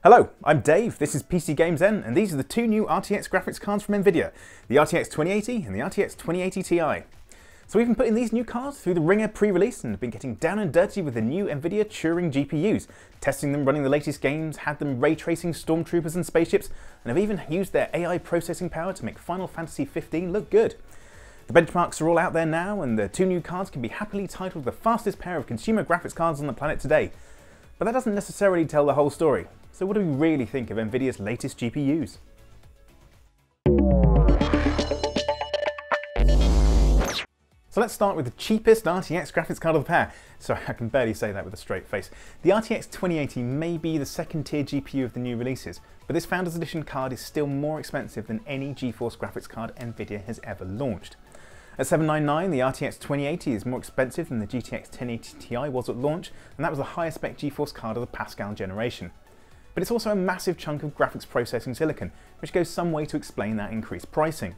Hello, I'm Dave, this is PCGamesN, and these are the two new RTX graphics cards from Nvidia, the RTX 2080 and the RTX 2080 Ti. So we've been putting these new cards through the ringer pre-release and have been getting down and dirty with the new Nvidia Turing GPUs, testing them, running the latest games, had them ray tracing stormtroopers and spaceships, and have even used their AI processing power to make Final Fantasy 15 look good. The benchmarks are all out there now, and the two new cards can be happily titled the fastest pair of consumer graphics cards on the planet today. But that doesn't necessarily tell the whole story. So what do we really think of Nvidia's latest GPUs? So let's start with the cheapest RTX graphics card of the pair. Sorry, I can barely say that with a straight face. The RTX 2080 may be the second tier GPU of the new releases, but this Founders Edition card is still more expensive than any GeForce graphics card Nvidia has ever launched. At $799, the RTX 2080 is more expensive than the GTX 1080 Ti was at launch, and that was the highest spec GeForce card of the Pascal generation. But it's also a massive chunk of graphics processing silicon, which goes some way to explain that increased pricing.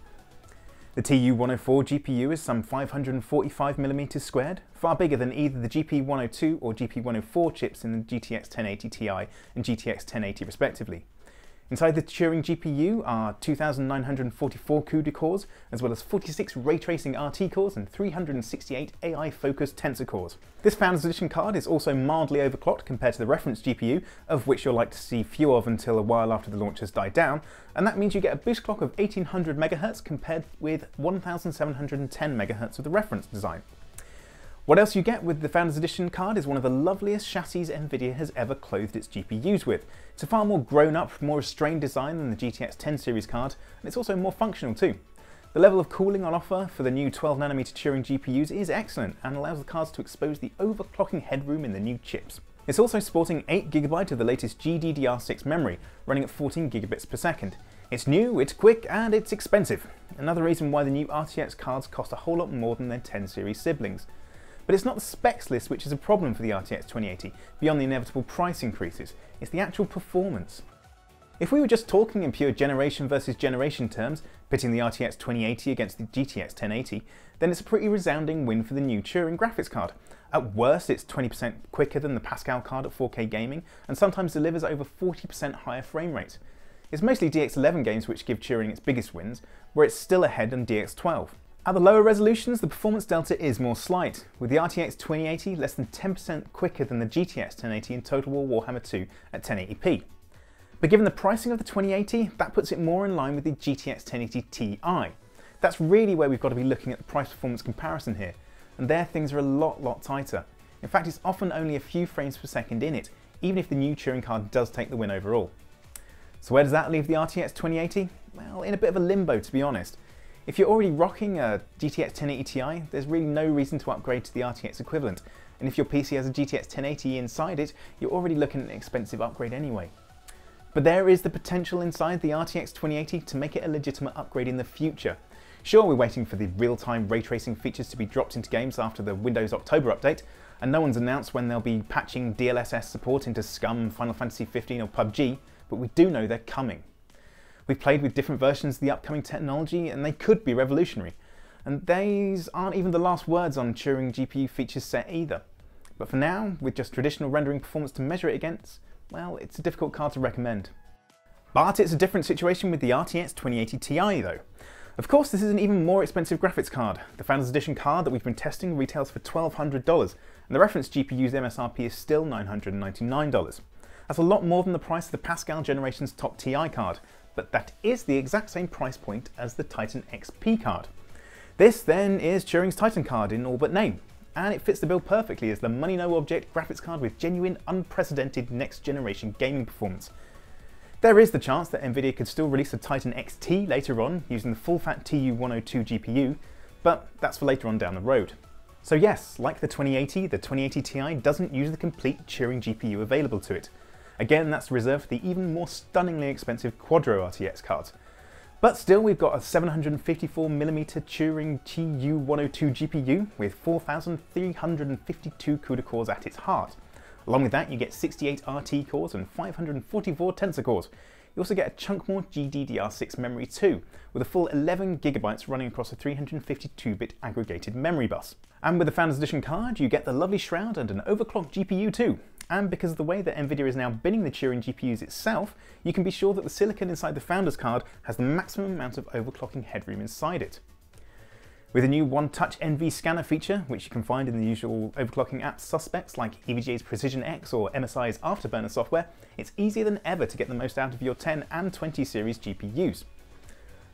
The TU104 GPU is some 545mm squared, far bigger than either the GP102 or GP104 chips in the GTX 1080 Ti and GTX 1080 respectively. Inside the Turing GPU are 2,944 CUDA cores, as well as 46 ray tracing RT cores and 368 AI-focused tensor cores. This Founders Edition card is also mildly overclocked compared to the reference GPU, of which you'll like to see few of until a while after the launch has died down, and that means you get a boost clock of 1800 MHz compared with 1710 MHz of the reference design. What else you get with the Founders Edition card is one of the loveliest chassis Nvidia has ever clothed its GPUs with. It's a far more grown-up, more restrained design than the GTX 10 series card, and it's also more functional too. The level of cooling on offer for the new 12nm Turing GPUs is excellent and allows the cards to expose the overclocking headroom in the new chips. It's also sporting 8GB of the latest GDDR6 memory, running at 14 gigabits per second. It's new, it's quick, and it's expensive. Another reason why the new RTX cards cost a whole lot more than their 10 series siblings. But it's not the specs list which is a problem for the RTX 2080, beyond the inevitable price increases, it's the actual performance. If we were just talking in pure generation versus generation terms, pitting the RTX 2080 against the GTX 1080, then it's a pretty resounding win for the new Turing graphics card. At worst, it's 20% quicker than the Pascal card at 4K gaming, and sometimes delivers over 40% higher frame rates. It's mostly DX11 games which give Turing its biggest wins, where it's still ahead on DX12. At the lower resolutions, the performance delta is more slight, with the RTX 2080 less than 10% quicker than the GTX 1080 in Total War Warhammer 2 at 1080p. But given the pricing of the 2080, that puts it more in line with the GTX 1080 Ti. That's really where we've got to be looking at the price-performance comparison here, and there things are a lot tighter. In fact, it's often only a few frames per second in it, even if the new Turing card does take the win overall. So where does that leave the RTX 2080? Well, in a bit of a limbo, to be honest. If you're already rocking a GTX 1080 Ti, there's really no reason to upgrade to the RTX equivalent, and if your PC has a GTX 1080 inside it, you're already looking at an expensive upgrade anyway. But there is the potential inside the RTX 2080 to make it a legitimate upgrade in the future. Sure, we're waiting for the real-time ray tracing features to be dropped into games after the Windows October update, and no one's announced when they'll be patching DLSS support into Scum, Final Fantasy 15 or PUBG, but we do know they're coming. We've played with different versions of the upcoming technology and they could be revolutionary. And these aren't even the last words on Turing GPU features set either. But for now, with just traditional rendering performance to measure it against, well, it's a difficult card to recommend. But it's a different situation with the RTX 2080 Ti though. Of course, this is an even more expensive graphics card. The Founders Edition card that we've been testing retails for $1,200, and the reference GPU's MSRP is still $999. That's a lot more than the price of the Pascal generation's top Ti card, but that is the exact same price point as the Titan XP card. This then is Turing's Titan card in all but name, and it fits the bill perfectly as the money no object graphics card with genuine unprecedented next generation gaming performance. There is the chance that Nvidia could still release a Titan XT later on using the full-fat TU102 GPU, but that's for later on down the road. So yes, like the 2080, the 2080 Ti doesn't use the complete Turing GPU available to it. Again, that's reserved for the even more stunningly expensive Quadro RTX cards. But still, we've got a 754mm Turing TU102 GPU with 4,352 CUDA cores at its heart. Along with that, you get 68 RT cores and 544 tensor cores. You also get a chunk more GDDR6 memory too, with a full 11GB running across a 352-bit aggregated memory bus. And with the Founders Edition card, you get the lovely shroud and an overclocked GPU too. And because of the way that Nvidia is now binning the Turing GPUs itself, you can be sure that the silicon inside the Founders card has the maximum amount of overclocking headroom inside it. With a new one-touch NV scanner feature, which you can find in the usual overclocking app suspects like EVGA's Precision X or MSI's Afterburner software, it's easier than ever to get the most out of your 10 and 20 series GPUs.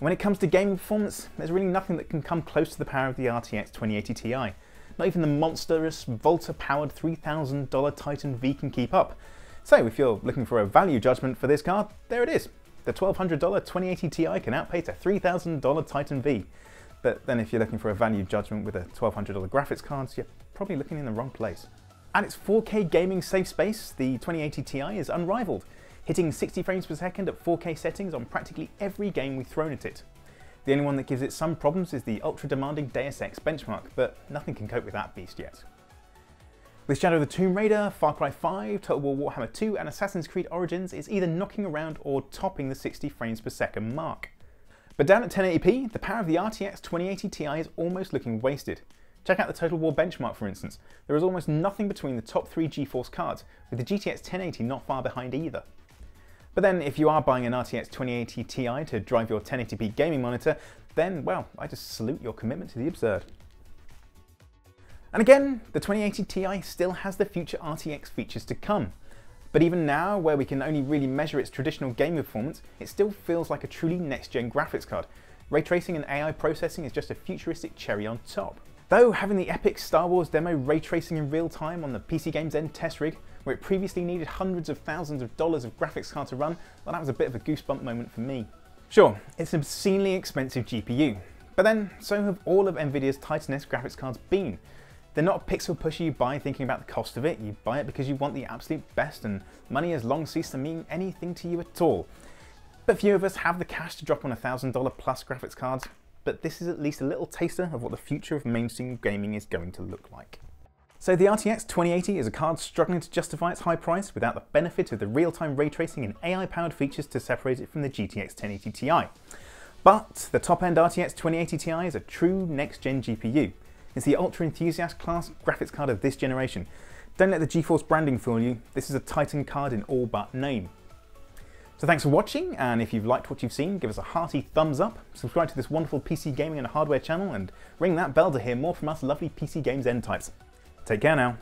When it comes to gaming performance, there's really nothing that can come close to the power of the RTX 2080 Ti. Not even the monstrous Volta-powered $3,000 Titan V can keep up. So if you're looking for a value judgment for this card, there it is. The $1,200 2080 Ti can outpace a $3,000 Titan V. But then if you're looking for a value judgment with a $1,200 graphics card, you're probably looking in the wrong place. At its 4K gaming safe space, the 2080 Ti is unrivaled, hitting 60 frames per second at 4K settings on practically every game we've thrown at it. The only one that gives it some problems is the ultra-demanding Deus Ex benchmark, but nothing can cope with that beast yet. With Shadow of the Tomb Raider, Far Cry 5, Total War Warhammer 2 and Assassin's Creed Origins is either knocking around or topping the 60 frames per second mark. But down at 1080p, the power of the RTX 2080 Ti is almost looking wasted. Check out the Total War benchmark for instance. There is almost nothing between the top 3 GeForce cards, with the GTX 1080 not far behind either. But then if you are buying an RTX 2080 Ti to drive your 1080p gaming monitor, then, well, I just salute your commitment to the absurd. And again, the 2080 Ti still has the future RTX features to come. But even now, where we can only really measure its traditional gaming performance, it still feels like a truly next-gen graphics card. Ray tracing and AI processing is just a futuristic cherry on top. Though having the epic Star Wars demo ray tracing in real time on the PCGamesN test rig, where it previously needed hundreds of thousands of dollars of graphics card to run, well, that was a bit of a goosebump moment for me. Sure, it's an obscenely expensive GPU, but then so have all of Nvidia's Titan-esque graphics cards been. They're not a pixel pusher you buy thinking about the cost of it, you buy it because you want the absolute best, and money has long ceased to mean anything to you at all. But few of us have the cash to drop on $1,000 plus graphics cards, but this is at least a little taster of what the future of mainstream gaming is going to look like. So the RTX 2080 is a card struggling to justify its high price without the benefit of the real-time ray tracing and AI-powered features to separate it from the GTX 1080 Ti. But the top-end RTX 2080 Ti is a true next-gen GPU. It's the ultra-enthusiast class graphics card of this generation. Don't let the GeForce branding fool you, this is a Titan card in all but name. So thanks for watching, and if you've liked what you've seen, give us a hearty thumbs up, subscribe to this wonderful PC gaming and hardware channel, and ring that bell to hear more from us lovely PCGamesN types. Take care now.